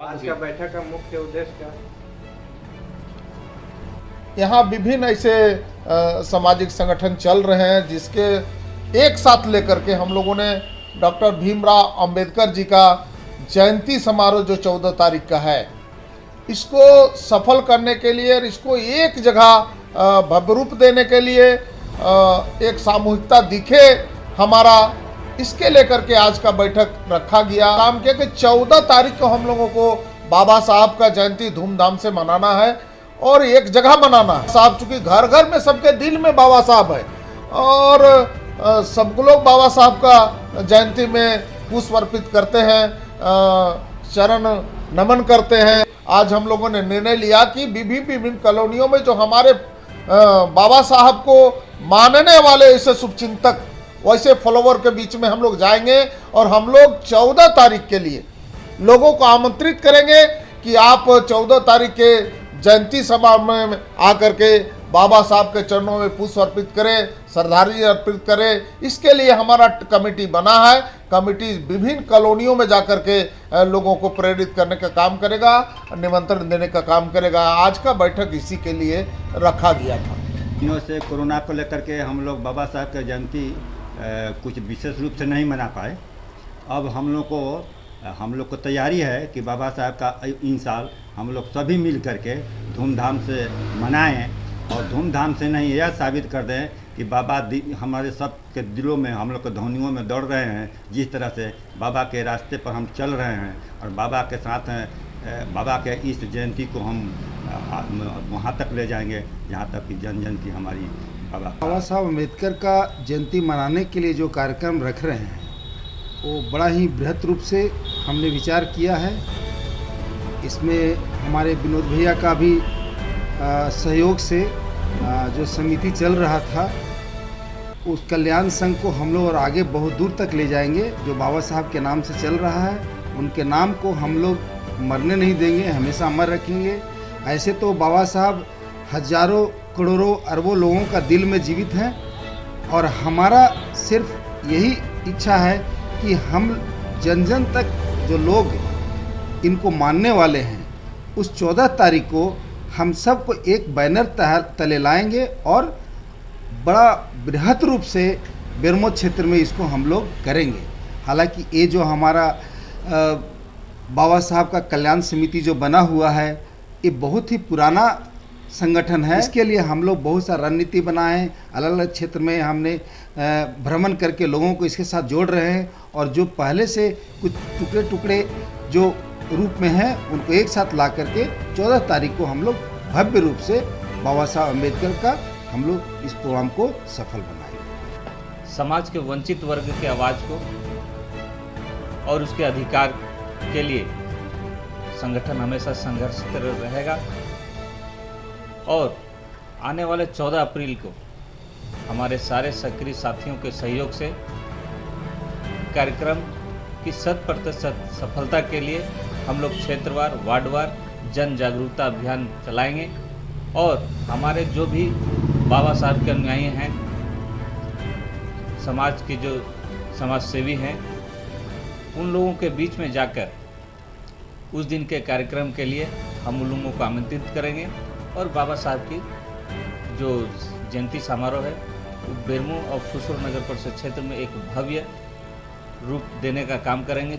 आज का बैठक का मुख्य उद्देश्य क्या? यहाँ विभिन्न ऐसे सामाजिक संगठन चल रहे हैं जिसके एक साथ लेकर के हम लोगों ने डॉक्टर भीमराव अंबेडकर जी का जयंती समारोह जो 14 तारीख का है, इसको सफल करने के लिए और इसको एक जगह भव्य रूप देने के लिए एक सामूहिकता दिखे हमारा, इसके लेकर के आज का बैठक रखा गया। काम किया कि 14 तारीख को हम लोगों को बाबा साहब का जयंती धूमधाम से मनाना है और एक जगह मनाना है। साहब चूंकि घर घर में सबके दिल में बाबा साहब है और सब लोग बाबा साहब का जयंती में पुष्प अर्पित करते हैं, चरण नमन करते हैं। आज हम लोगों ने निर्णय लिया कि विभिन्न कॉलोनियों में जो हमारे बाबा साहब को मानने वाले ऐसे शुभचिंतक, वैसे फॉलोवर के बीच में हम लोग जाएंगे और हम लोग 14 तारीख के लिए लोगों को आमंत्रित करेंगे कि आप 14 तारीख के जयंती सभा में आकर के बाबा साहब के चरणों में पुष्प अर्पित करें, श्रद्धांजलि अर्पित करें। इसके लिए हमारा कमेटी बना है। कमेटी विभिन्न कॉलोनियों में जाकर के लोगों को प्रेरित करने का काम करेगा, निमंत्रण देने का काम करेगा। आज का बैठक इसी के लिए रखा गया था। दिनों से कोरोना को लेकर के हम लोग बाबा साहब का जयंती कुछ विशेष रूप से नहीं मना पाए। अब हम लोग को तैयारी है कि बाबा साहब का इन साल हम लोग सभी मिल करके धूमधाम से मनाएं और धूमधाम से नहीं, यह साबित कर दें कि बाबा हमारे सब के दिलों में, हम लोग के ध्वनियों में दौड़ रहे हैं। जिस तरह से बाबा के रास्ते पर हम चल रहे हैं और बाबा के साथ बाबा के इस जयंती को हम वहाँ तक ले जाएंगे जहाँ तक कि जन जयंती हमारी बाबा साहब अम्बेडकर का जयंती मनाने के लिए जो कार्यक्रम रख रहे हैं वो बड़ा ही बृहत रूप से हमने विचार किया है। इसमें हमारे विनोद भैया का भी सहयोग से जो समिति चल रहा था, उस कल्याण संघ को हम लोग और आगे बहुत दूर तक ले जाएंगे। जो बाबा साहब के नाम से चल रहा है, उनके नाम को हम लोग मरने नहीं देंगे, हमेशा अमर रखेंगे। ऐसे तो बाबा साहब हजारों करोड़ों अरबों लोगों का दिल में जीवित हैं और हमारा सिर्फ यही इच्छा है कि हम जन जन तक जो लोग इनको मानने वाले हैं, उस 14 तारीख को हम सबको एक बैनर तले लाएंगे और बड़ा बृहत रूप से बेरमो क्षेत्र में इसको हम लोग करेंगे। हालांकि ये जो हमारा बाबा साहब का कल्याण समिति जो बना हुआ है, ये बहुत ही पुराना संगठन है। इसके लिए हम लोग बहुत सा रणनीति बनाए हैं। अलग अलग क्षेत्र में हमने भ्रमण करके लोगों को इसके साथ जोड़ रहे हैं और जो पहले से कुछ टुकड़े टुकड़े जो रूप में हैं, उनको एक साथ ला करके 14 तारीख को हम लोग भव्य रूप से बाबा साहब अम्बेडकर का हम लोग इस प्रोग्राम को सफल बनाएंगे। समाज के वंचित वर्ग की आवाज़ को और उसके अधिकार के लिए संगठन हमेशा संघर्षरत रहेगा और आने वाले 14 अप्रैल को हमारे सारे सक्रिय साथियों के सहयोग से कार्यक्रम की 100% सफलता के लिए हम लोग क्षेत्रवार, वार्डवार जन जागरूकता अभियान चलाएंगे और हमारे जो भी बाबा साहब के अनुयायी हैं, समाज के जो समाज सेवी हैं, उन लोगों के बीच में जाकर उस दिन के कार्यक्रम के लिए हम उन लोगों को आमंत्रित करेंगे और बाबा साहब की जो जयंती समारोह है बेरमो और खुसरो नगर परिषद क्षेत्र में एक भव्य रूप देने का काम करेंगे।